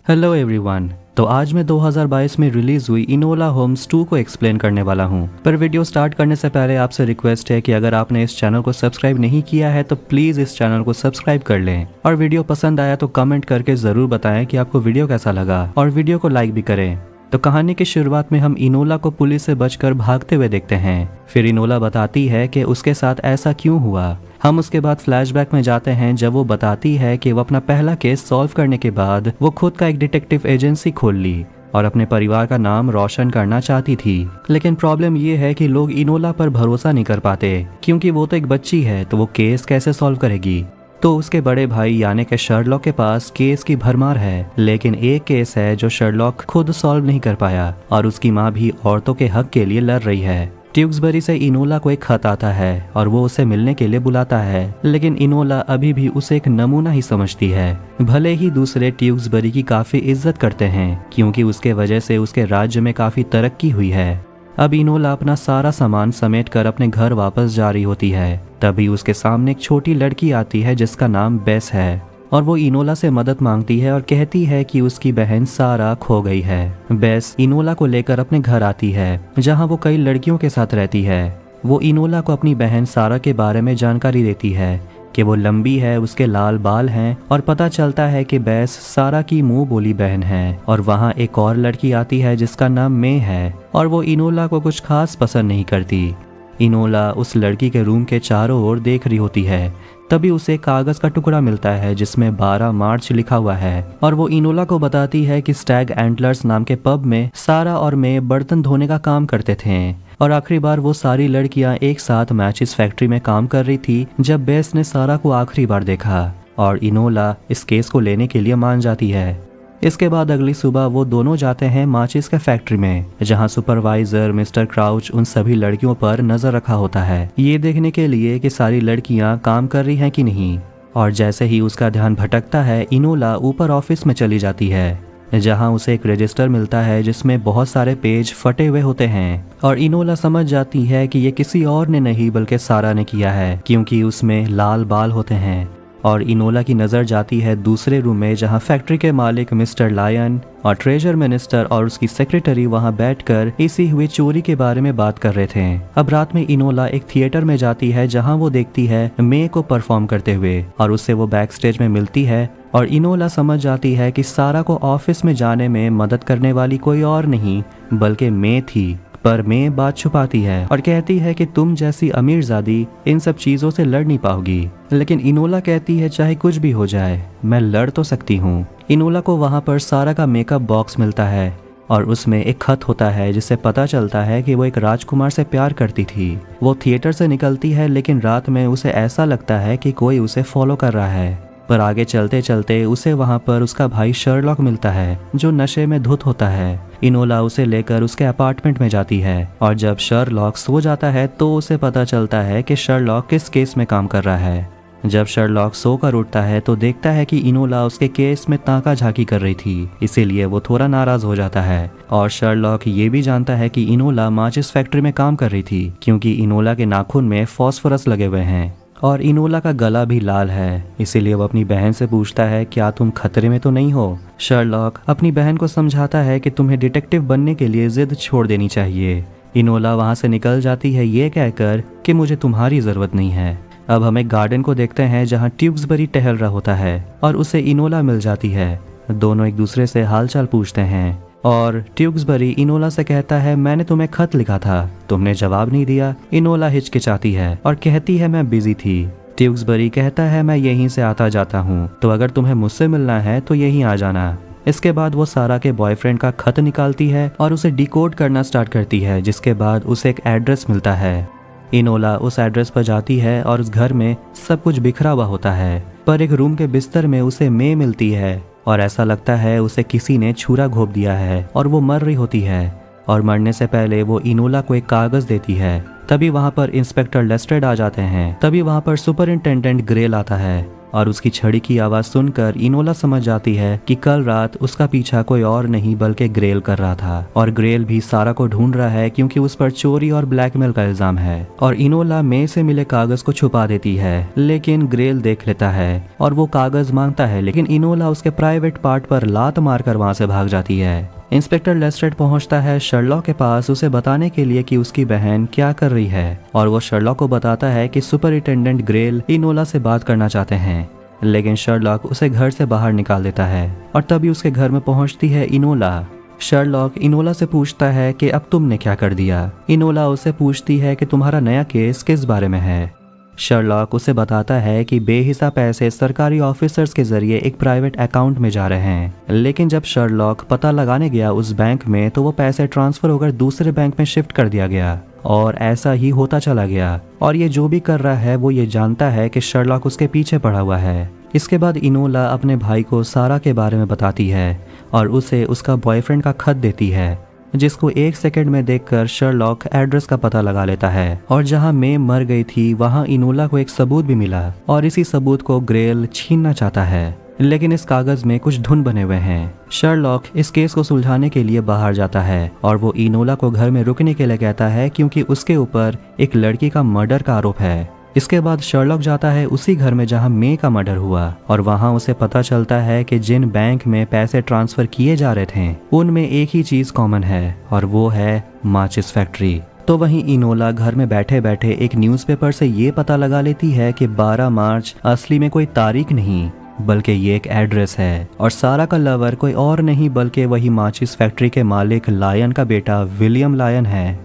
Hello everyone. तो आज मैं 2022 में रिलीज हुई इनोला होम्स 2 को एक्सप्लेन करने वाला हूं। पर वीडियो स्टार्ट करने से पहले आपसे रिक्वेस्ट है कि अगर आपने इस चैनल को सब्सक्राइब नहीं किया है तो प्लीज इस चैनल को सब्सक्राइब कर लें और वीडियो पसंद आया तो कमेंट करके जरूर बताएं कि आपको वीडियो कैसा लगा और वीडियो को लाइक भी करें। तो कहानी की शुरुआत में हम इनोला को पुलिस से बचकर भागते हुए देखते हैं। फिर इनोला बताती है कि उसके साथ ऐसा क्यों हुआ। हम उसके बाद फ्लैशबैक में जाते हैं जब वो बताती है कि वो अपना पहला केस सॉल्व करने के बाद वो खुद का एक डिटेक्टिव एजेंसी खोल ली और अपने परिवार का नाम रोशन करना चाहती थी। लेकिन प्रॉब्लम ये है कि लोग इनोला पर भरोसा नहीं कर पाते क्योंकि वो तो एक बच्ची है, तो वो केस कैसे सॉल्व करेगी। तो उसके बड़े भाई यानी कि शर्लॉक के पास केस की भरमार है, लेकिन एक केस है जो शर्लॉक खुद सॉल्व नहीं कर पाया और उसकी माँ भी औरतों के हक के लिए लड़ रही है। ट्यूक्सबरी से इनोला को एक खत आता है और वो उसे मिलने के लिए बुलाता है, लेकिन इनोला अभी भी उसे एक नमूना ही समझती है। भले ही दूसरे ट्यूक्सबरी की काफी इज्जत करते हैं क्योंकि उसके वजह से उसके राज्य में काफी तरक्की हुई है। अब इनोला अपना सारा सामान समेट कर अपने घर वापस जा रही होती है। तभी उसके सामने एक छोटी लड़की आती है जिसका नाम बेस है और वो इनोला से मदद मांगती है और कहती है कि उसकी बहन सारा खो गई है। बेस इनोला को लेकर अपने घर आती है जहां वो कई लड़कियों के साथ रहती है। वो इनोला को अपनी बहन सारा के बारे में जानकारी देती है कि वो लंबी है, उसके लाल बाल हैं और पता चलता है कि बेस सारा की मुंह बोली बहन है। और वहाँ एक और लड़की आती है जिसका नाम मे है और वो इनोला को कुछ खास पसंद नहीं करती। इनोला उस लड़की के रूम के चारों ओर देख रही होती है। तभी उसे कागज का टुकड़ा मिलता है जिसमें 12 मार्च लिखा हुआ है और वो इनोला को बताती है कि स्टैग एंटलर्स नाम के पब में सारा और मे बर्तन धोने का काम करते थे और आखिरी बार वो सारी लड़कियां एक साथ मैचिस फैक्ट्री में काम कर रही थी जब बेस ने सारा को आखिरी बार देखा और इनोला इस केस को लेने के लिए मान जाती है। इसके बाद अगली सुबह वो दोनों जाते हैं माचिस के फैक्ट्री में जहां सुपरवाइजर मिस्टर क्राउच उन सभी लड़कियों पर नजर रखा होता है, ये देखने के लिए कि सारी लड़कियां काम कर रही हैं कि नहीं। और जैसे ही उसका ध्यान भटकता है इनोला ऊपर ऑफिस में चली जाती है जहां उसे एक रजिस्टर मिलता है जिसमें बहुत सारे पेज फटे हुए होते हैं और इनोला समझ जाती है कि ये किसी और ने नहीं बल्कि सारा ने किया है क्योंकि उसमें लाल बाल होते हैं। और इनोला की नज़र जाती है दूसरे रूम में जहां फैक्ट्री के मालिक मिस्टर लायन और ट्रेजर मिनिस्टर और उसकी सेक्रेटरी वहां बैठकर इसी हुई चोरी के बारे में बात कर रहे थे। अब रात में इनोला एक थिएटर में जाती है जहां वो देखती है मे को परफॉर्म करते हुए और उससे वो बैक स्टेज में मिलती है और इनोला समझ जाती है कि सारा को ऑफिस में जाने में मदद करने वाली कोई और नहीं बल्कि मे थी। पर मे बात छुपाती है और कहती है कि तुम जैसी अमीरजादी इन सब चीजों से लड़ नहीं पाओगी। लेकिन इनोला कहती है चाहे कुछ भी हो जाए मैं लड़ तो सकती हूँ। इनोला को वहाँ पर सारा का मेकअप बॉक्स मिलता है और उसमें एक खत होता है जिससे पता चलता है कि वो एक राजकुमार से प्यार करती थी। वो थिएटर से निकलती है लेकिन रात में उसे ऐसा लगता है कि कोई उसे फॉलो कर रहा है। पर आगे चलते चलते उसे वहाँ पर उसका भाई शर्लॉक मिलता है जो नशे में धुत होता है। इनोला उसे लेकर उसके अपार्टमेंट में जाती है और जब शर्लॉक सो जाता है तो उसे पता चलता है कि शर्लॉक किस केस में काम कर रहा है। जब शर्लॉक सोकर उठता है तो देखता है कि इनोला उसके केस में ताका झाकी कर रही थी, इसीलिए वो थोड़ा नाराज हो जाता है। और शर्लॉक ये भी जानता है कि इनोला माचिस फैक्ट्री में काम कर रही थी क्योंकि इनोला के नाखून में फॉस्फोरस लगे हुए हैं और इनोला का गला भी लाल है, इसीलिए वो अपनी बहन से पूछता है क्या तुम खतरे में तो नहीं हो। शर्लॉक अपनी बहन को समझाता है कि तुम्हें डिटेक्टिव बनने के लिए जिद छोड़ देनी चाहिए। इनोला वहाँ से निकल जाती है ये कहकर कि मुझे तुम्हारी जरूरत नहीं है। अब हम एक गार्डन को देखते हैं जहाँ ट्यूक्सबरी टहल रहा होता है और उसे इनोला मिल जाती है। दोनों एक दूसरे से हालचाल पूछते हैं और ट्यूक्सबरी इनोला से कहता है मैंने तुम्हें खत लिखा था, तुमने जवाब नहीं दिया। इनोला हिचकिचाती है और कहती है मैं बिजी थी। ट्यूक्सबरी कहता है मैं यहीं से आता जाता हूँ, तो अगर तुम्हें मुझसे मिलना है तो यहीं आ जाना। इसके बाद वो सारा के बॉयफ्रेंड का खत निकालती है और उसे डिकोड करना स्टार्ट करती है जिसके बाद उसे एक एड्रेस मिलता है। इनोला उस एड्रेस पर जाती है और उस घर में सब कुछ बिखरा हुआ होता है, पर एक रूम के बिस्तर में उसे मे मिलती है और ऐसा लगता है उसे किसी ने छुरा घोंप दिया है और वो मर रही होती है। और मरने से पहले वो इनोला को एक कागज देती है। तभी वहाँ पर इंस्पेक्टर लेस्ट्रेड आ जाते हैं। तभी वहाँ पर सुपरिंटेंडेंट ग्रेल आता है और उसकी छड़ी की आवाज सुनकर इनोला समझ जाती है कि कल रात उसका पीछा कोई और नहीं बल्कि ग्रेल कर रहा था और ग्रेल भी सारा को ढूंढ रहा है क्योंकि उस पर चोरी और ब्लैकमेल का इल्जाम है। और इनोला मे से मिले कागज को छुपा देती है लेकिन ग्रेल देख लेता है और वो कागज मांगता है, लेकिन इनोला उसके प्राइवेट पार्ट पर लात मारकर वहां से भाग जाती है। इंस्पेक्टर लेस्ट्रेड पहुंचता है शर्लॉक के पास उसे बताने के लिए कि उसकी बहन क्या कर रही है और वो शर्लॉक को बताता है कि सुपरिटेंडेंट ग्रेल इनोला से बात करना चाहते हैं, लेकिन शर्लॉक उसे घर से बाहर निकाल देता है और तभी उसके घर में पहुंचती है इनोला। शर्लॉक इनोला से पूछता है कि अब तुमने क्या कर दिया। इनोला उसे पूछती है कि तुम्हारा नया केस किस बारे में है। शर्लॉक उसे बताता है कि बेहिसाब पैसे सरकारी ऑफिसर्स के जरिए एक प्राइवेट अकाउंट में जा रहे हैं, लेकिन जब शर्लॉक पता लगाने गया उस बैंक में तो वो पैसे ट्रांसफर होकर दूसरे बैंक में शिफ्ट कर दिया गया और ऐसा ही होता चला गया। और ये जो भी कर रहा है वो ये जानता है कि शर्लॉक उसके पीछे पड़ा हुआ है। इसके बाद इनोला अपने भाई को सारा के बारे में बताती है और उसे उसका बॉयफ्रेंड का खत देती है, जिसको 1 सेकंड में देखकर शर्लॉक एड्रेस का पता लगा लेता है और जहां मे मर गई थी वहां इनोला को एक सबूत भी मिला और इसी सबूत को ग्रेल छीनना चाहता है, लेकिन इस कागज में कुछ धुन बने हुए हैं। शर्लॉक इस केस को सुलझाने के लिए बाहर जाता है और वो इनोला को घर में रुकने के लिए कहता है क्योंकि उसके ऊपर एक लड़की का मर्डर का आरोप है। इसके बाद शर्लॉक जाता है उसी घर में जहां मे का मर्डर हुआ और वहां उसे पता चलता है कि जिन बैंक में पैसे ट्रांसफर किए जा रहे थे उनमें एक ही चीज कॉमन है और वो है माचिस फैक्ट्री। तो वहीं इनोला घर में बैठे बैठे एक न्यूज़पेपर से ये पता लगा लेती है कि 12 मार्च असली में कोई तारीख नहीं बल्कि ये एक एड्रेस है और सारा का लवर कोई और नहीं बल्कि वही माचिस फैक्ट्री के मालिक लायन का बेटा विलियम लायन है।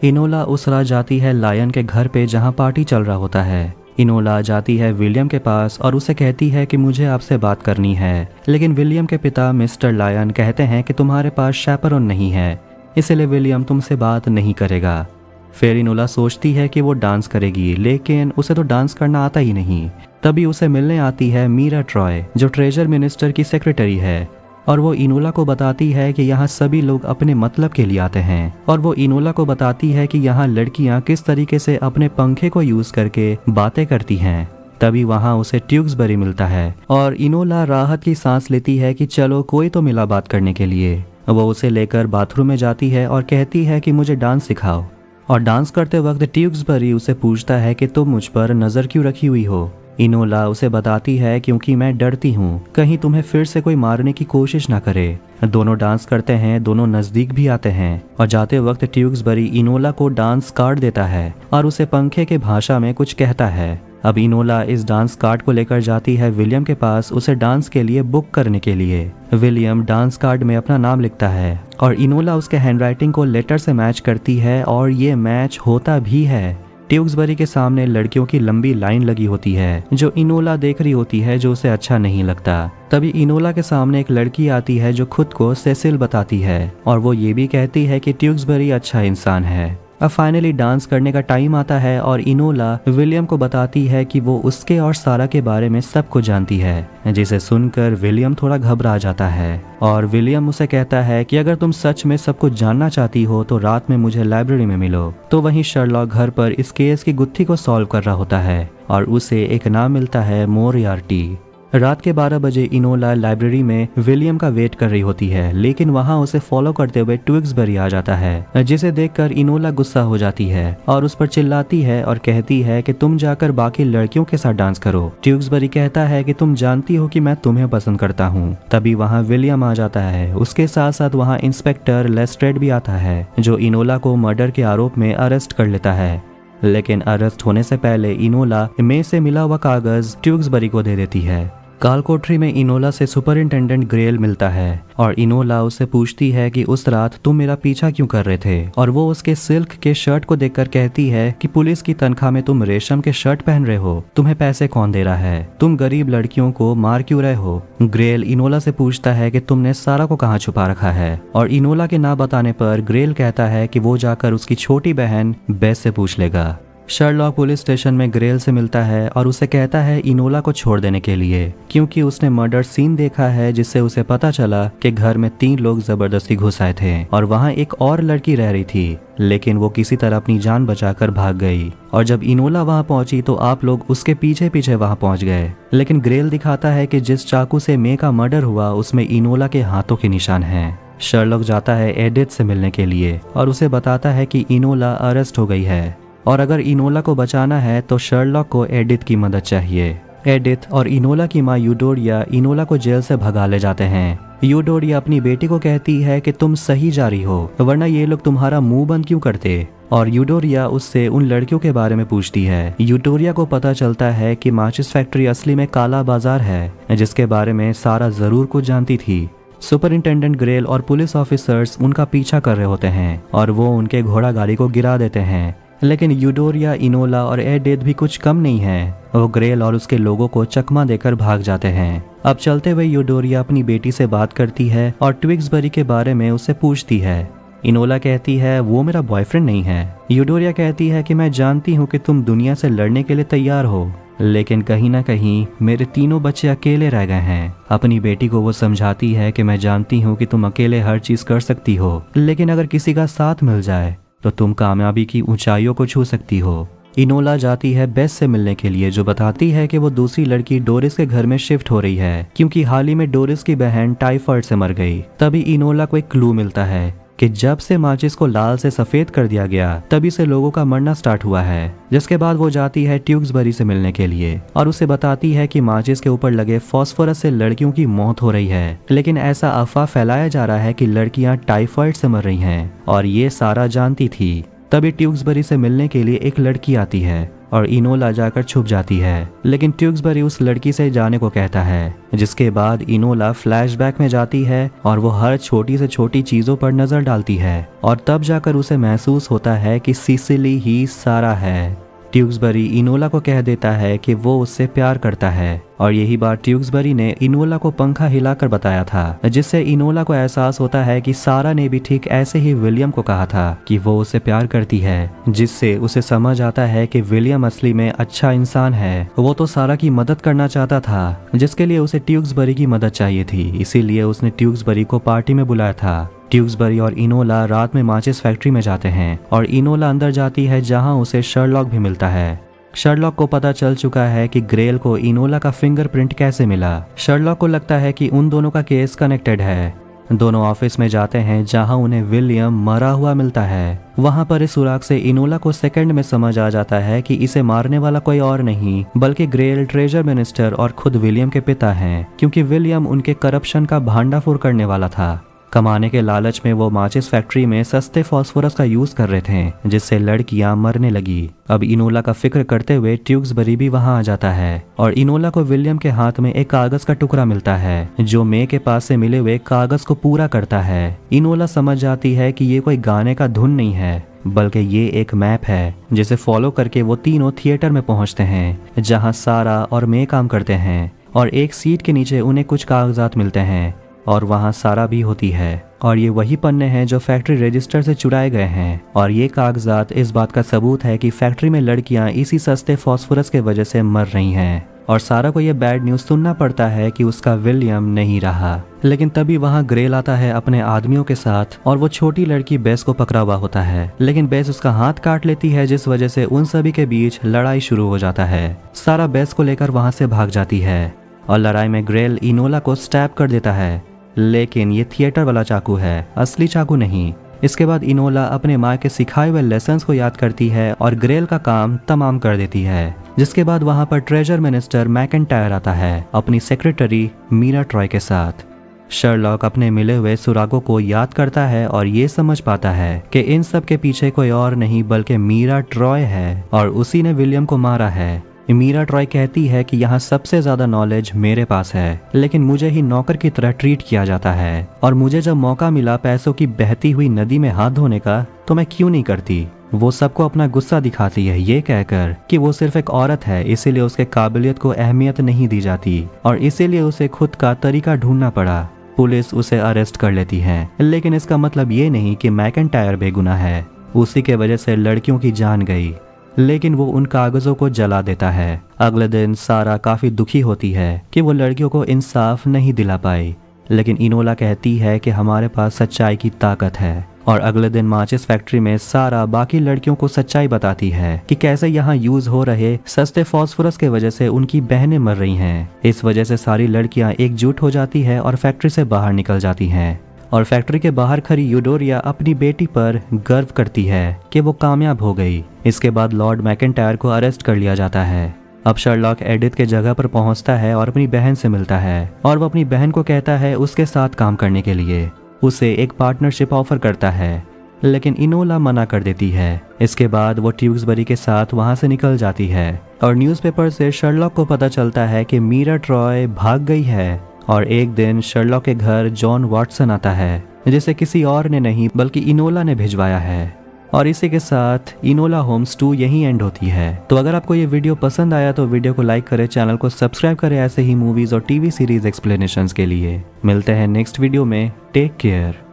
इनोला उस रात जाती है लायन के घर पे जहां पार्टी चल रहा होता है। इनोला जाती है विलियम के पास और उसे कहती है कि मुझे आपसे बात करनी है, लेकिन विलियम के पिता मिस्टर लायन कहते हैं कि तुम्हारे पास शैपरन नहीं है, इसलिए विलियम तुमसे बात नहीं करेगा। फिर इनोला सोचती है कि वो डांस करेगी, लेकिन उसे तो डांस करना आता ही नहीं। तभी उसे मिलने आती है मीरा ट्रॉय जो ट्रेजर मिनिस्टर की सेक्रेटरी है और वो इनोला को बताती है कि यहाँ सभी लोग अपने मतलब के लिए आते हैं और वो इनोला को बताती है कि यहाँ लड़कियाँ किस तरीके से अपने पंखे को यूज करके बातें करती हैं। तभी वहाँ उसे ट्यूक्सबरी मिलता है और इनोला राहत की सांस लेती है कि चलो कोई तो मिला बात करने के लिए। वो उसे लेकर बाथरूम में जाती है और कहती है कि मुझे डांस सिखाओ और डांस करते वक्त ट्यूक्सबरी उसे पूछता है कि तुम मुझ पर नजर क्यों रखी हुई हो। इनोला उसे बताती है क्योंकि मैं डरती हूँ कहीं तुम्हें फिर से कोई मारने की कोशिश ना करे। दोनों डांस करते हैं, दोनों नजदीक भी आते हैं और जाते वक्त ट्यूक्सबरी इनोला को डांस कार्ड देता है और उसे पंखे के भाषा में कुछ कहता है। अब इनोला इस डांस कार्ड को लेकर जाती है विलियम के पास उसे डांस के लिए बुक करने के लिए। विलियम डांस कार्ड में अपना नाम लिखता है और इनोला उसके हैंडराइटिंग को लेटर से मैच करती है और ये मैच होता भी है। ट्यूक्सबरी के सामने लड़कियों की लंबी लाइन लगी होती है जो इनोला देख रही होती है, जो उसे अच्छा नहीं लगता। तभी इनोला के सामने एक लड़की आती है जो खुद को सेसिल बताती है और वो ये भी कहती है कि ट्यूक्सबरी अच्छा इंसान है। अब फाइनली डांस करने का टाइम आता है और इनोला विलियम को बताती है कि वो उसके और सारा के बारे में सब कुछ जानती है, जिसे सुनकर विलियम थोड़ा घबरा जाता है और विलियम उसे कहता है कि अगर तुम सच में सब कुछ जानना चाहती हो तो रात में मुझे लाइब्रेरी में मिलो। तो वहीं शर्लॉक घर पर इस केस की गुत्थी को सॉल्व कर रहा होता है और उसे एक नाम मिलता है मोरियार्टी। रात के 12 बजे इनोला लाइब्रेरी में विलियम का वेट कर रही होती है, लेकिन वहां उसे फॉलो करते हुए ट्यूक्सबरी आ जाता है, जिसे देखकर इनोला गुस्सा हो जाती है और उस पर चिल्लाती है और कहती है कि तुम जाकर बाकी लड़कियों के साथ डांस करो। ट्यूक्सबरी कहता है कि तुम जानती हो कि मैं तुम्हें पसंद करता हूँ। तभी वहाँ विलियम आ जाता है, उसके साथ साथ वहाँ इंस्पेक्टर लेस्ट्रेड भी आता है जो इनोला को मर्डर के आरोप में अरेस्ट कर लेता है। लेकिन अरेस्ट होने से पहले इनोला मे से मिला हुआ कागज ट्यूक्सबरी को दे देती है। काल कोठरी में इनोला से सुपरिंटेंडेंट ग्रेल मिलता है और इनोला उससे पूछती है कि उस रात तुम मेरा पीछा क्यों कर रहे थे और वो उसके सिल्क के शर्ट को देखकर कहती है कि पुलिस की तनख्वाह में तुम रेशम के शर्ट पहन रहे हो, तुम्हें पैसे कौन दे रहा है, तुम गरीब लड़कियों को मार क्यों रहे हो। ग्रेल इनोला से पूछता है कि तुमने सारा को कहाँ छुपा रखा है और इनोला के ना बताने पर ग्रेल कहता है कि वो जाकर उसकी छोटी बहन बेस से पूछ लेगा। शर्लॉक पुलिस स्टेशन में ग्रेल से मिलता है और उसे कहता है इनोला को छोड़ देने के लिए, क्योंकि उसने मर्डर सीन देखा है जिससे उसे पता चला कि घर में 3 लोग जबरदस्ती घुस आए थे और वहाँ एक और लड़की रह रही थी, लेकिन वो किसी तरह अपनी जान बचाकर भाग गई। और जब इनोला वहाँ पहुंची तो आप लोग उसके पीछे पीछे वहाँ पहुंच गए, लेकिन ग्रेल दिखाता है कि जिस चाकू से मे का मर्डर हुआ उसमें इनोला के हाथों के निशान हैं। शर्लॉक जाता है एडिथ से मिलने के लिए और उसे बताता है कि इनोला अरेस्ट हो गई है और अगर इनोला को बचाना है तो शर्लॉक को एडिथ की मदद चाहिए। एडिथ और इनोला की माँ यूडोरिया इनोला को जेल से भगा ले जाते हैं। यूडोरिया अपनी बेटी को कहती है कि तुम सही जा रही हो, वरना ये लोग तुम्हारा मुंह बंद क्यों करते। और यूडोरिया उससे उन लड़कियों के बारे में पूछती है। यूडोरिया को पता चलता है कि माचिस फैक्ट्री असली में काला बाजार है, जिसके बारे में सारा जरूर कुछ जानती थी। सुपरिंटेंडेंट ग्रेल और पुलिस ऑफिसर्स उनका पीछा कर रहे होते हैं और वो उनके घोड़ा गाड़ी को गिरा देते हैं, लेकिन यूडोरिया, इनोला और एडिथ भी कुछ कम नहीं है। वो ग्रेल और उसके लोगों को चकमा देकर भाग जाते हैं। अब चलते हुए यूडोरिया अपनी बेटी से बात करती है और ट्विक्सबरी के बारे में उससे पूछती है। इनोला कहती है वो मेरा बॉयफ्रेंड नहीं है। यूडोरिया कहती है कि मैं जानती हूँ कि तुम दुनिया से लड़ने के लिए तैयार हो, लेकिन कहीं ना कहीं मेरे 3 बच्चे अकेले रह गए हैं। अपनी बेटी को वो समझाती है कि मैं जानती हूँ कि तुम अकेले हर चीज कर सकती हो, लेकिन अगर किसी का साथ मिल जाए तो तुम कामयाबी की ऊंचाइयों को छू सकती हो। इनोला जाती है बेस से मिलने के लिए, जो बताती है कि वो दूसरी लड़की डोरिस के घर में शिफ्ट हो रही है, क्योंकि हाल ही में डोरिस की बहन टाइफाइड से मर गई। तभी इनोला को एक क्लू मिलता है कि जब से माचिस को लाल से सफेद कर दिया गया तभी से लोगों का मरना स्टार्ट हुआ है। जिसके बाद वो जाती है ट्यूक्सबरी से मिलने के लिए और उसे बताती है कि माचिस के ऊपर लगे फास्फोरस से लड़कियों की मौत हो रही है, लेकिन ऐसा अफवाह फैलाया जा रहा है कि लड़कियां टाइफाइड से मर रही हैं और ये सारा जानती थी। तभी ट्यूक्सबरी से मिलने के लिए एक लड़की आती है और इनोला जाकर छुप जाती है, लेकिन ट्यूक्सबरी उस लड़की से जाने को कहता है। जिसके बाद इनोला फ्लैशबैक में जाती है और वो हर छोटी से छोटी चीजों पर नजर डालती है और तब जाकर उसे महसूस होता है कि सिसिली ही सारा है। ट्यूक्सबरी इनोला को कह देता है कि वो उससे प्यार करता है और यही बात ट्यूक्सबरी ने इनोला को पंखा हिलाकर बताया था, जिससे इनोला को एहसास होता है कि सारा ने भी ठीक ऐसे ही विलियम को कहा था कि वो उससे प्यार करती है, जिससे उसे समझ आता है कि विलियम असली में अच्छा इंसान है। वो तो सारा की मदद करना चाहता था, जिसके लिए उसे ट्यूक्सबरी की मदद चाहिए थी, इसीलिए उसने ट्यूक्सबरी को पार्टी में बुलाया था। ट्यूक्सबरी और इनोला रात में माचिस फैक्ट्री में जाते हैं और इनोला अंदर जाती है, जहां उसे शर्लॉक भी मिलता है। शर्लॉक को पता चल चुका है कि ग्रेल को इनोला का फिंगरप्रिंट कैसे मिला। शर्लॉक को लगता है कि उन दोनों का केस कनेक्टेड है। दोनों ऑफिस में जाते हैं, जहां उन्हें विलियम मरा हुआ मिलता है। वहां पर इस सुराग से इनोला को सेकंड में समझ आ जाता है कि इसे मारने वाला कोई और नहीं बल्कि ग्रेल ट्रेजर मिनिस्टर और खुद विलियम के पिता हैं, क्योंकि विलियम उनके करप्शन का भांडाफोड़ करने वाला था। कमाने के लालच में वो माचिस फैक्ट्री में सस्ते फास्फोरस का यूज कर रहे थे, जिससे लड़कियां मरने लगी। अब इनोला का फिक्र करते हुए ट्यूक्सबरी भी वहां आ जाता है और इनोला को विलियम के हाथ में एक कागज का टुकड़ा मिलता है, जो मे के पास से मिले हुए कागज को पूरा करता है। इनोला समझ जाती है कि ये कोई गाने का धुन नहीं है, बल्कि ये एक मैप है, जिसे फॉलो करके वो तीनों थिएटर में पहुंचते हैं, जहां सारा और मे काम करते हैं। और एक सीट के नीचे उन्हें कुछ कागजात मिलते हैं और वहां सारा भी होती है। और ये वही पन्ने हैं जो फैक्ट्री रजिस्टर से चुराए गए हैं और ये कागजात इस बात का सबूत है कि फैक्ट्री में लड़कियां इसी सस्ते फास्फोरस के वजह से मर रही हैं। और सारा को ये बैड न्यूज सुनना पड़ता है कि उसका विलियम नहीं रहा। लेकिन तभी वहां ग्रेल आता है अपने आदमियों के साथ और वो छोटी लड़की बेस को पकड़ा हुआ होता है, लेकिन बेस उसका हाथ काट लेती है, जिस वजह से उन सभी के बीच लड़ाई शुरू हो जाता है। सारा बेस को लेकर वहां से भाग जाती है और लड़ाई में ग्रेल इनोला को स्टैब कर देता है, लेकिन ये थिएटर वाला चाकू है, असली चाकू नहीं। इसके बाद इनोला अपने माँ के सिखाए हुए लेसन्स को याद करती है और ग्रेल का काम तमाम कर देती है। जिसके बाद वहां पर ट्रेजर मिनिस्टर मैकेंटायर आता है अपनी सेक्रेटरी मीरा ट्रॉय के साथ। शर्लॉक अपने मिले हुए सुरागों को याद करता है और ये समझ पाता है कि इन सब के पीछे कोई और नहीं बल्कि मीरा ट्रॉय है और उसी ने विलियम को मारा है। मीरा ट्रॉय कहती है कि यहाँ सबसे ज्यादा नॉलेज मेरे पास है, लेकिन मुझे ही नौकर की तरह ट्रीट किया जाता है और मुझे जब मौका मिला पैसों की बहती हुई नदी में हाथ धोने का तो मैं क्यों नहीं करती। वो सबको अपना गुस्सा दिखाती है, ये कहकर कि वो सिर्फ एक औरत है, इसीलिए उसके काबिलियत को अहमियत नहीं दी जाती और इसीलिए उसे खुद का तरीका ढूंढना पड़ा। पुलिस उसे अरेस्ट कर लेती है, लेकिन इसका मतलब ये नहीं कि मैकेंटायर बेगुनाह है। उसी के वजह से लड़कियों की जान गई। लेकिन वो उन कागजों को जला देता है। अगले दिन सारा काफी दुखी होती है कि वो लड़कियों को इंसाफ नहीं दिला पाई, लेकिन इनोला कहती है कि हमारे पास सच्चाई की ताकत है। और अगले दिन माचिस फैक्ट्री में सारा बाकी लड़कियों को सच्चाई बताती है कि कैसे यहाँ यूज हो रहे सस्ते फास्फोरस के वजह से उनकी बहनें मर रही हैं। इस वजह से सारी लड़कियां एकजुट हो जाती है और फैक्ट्री से बाहर निकल जाती हैं। और फैक्ट्री के बाहर खड़ी यूडोरिया अपनी बेटी पर गर्व करती है कि वो कामयाब हो गई। इसके बाद लॉर्ड मैकेंटायर को अरेस्ट कर लिया जाता है। अब शर्लॉक एडिथ के जगह पर पहुंचता है और अपनी बहन से मिलता है और वो अपनी बहन को कहता है उसके साथ काम करने के लिए। उसे एक पार्टनरशिप ऑफर करता है, लेकिन इनोला मना कर देती है। इसके बाद वो ट्यूक्सबरी के साथ वहां से निकल जाती है और न्यूज़पेपर से शर्लॉक को पता चलता है कि मीरा ट्रॉय भाग गई है। और एक दिन शर्लॉक के घर जॉन वाटसन आता है, जिसे किसी और ने नहीं बल्कि इनोला ने भिजवाया है। और इसी के साथ इनोला होम्स 2 यहीं एंड होती है। तो अगर आपको ये वीडियो पसंद आया तो वीडियो को लाइक करें, चैनल को सब्सक्राइब करें ऐसे ही मूवीज और टीवी सीरीज एक्सप्लेनेशंस के लिए। मिलते हैं नेक्स्ट वीडियो में। Take care.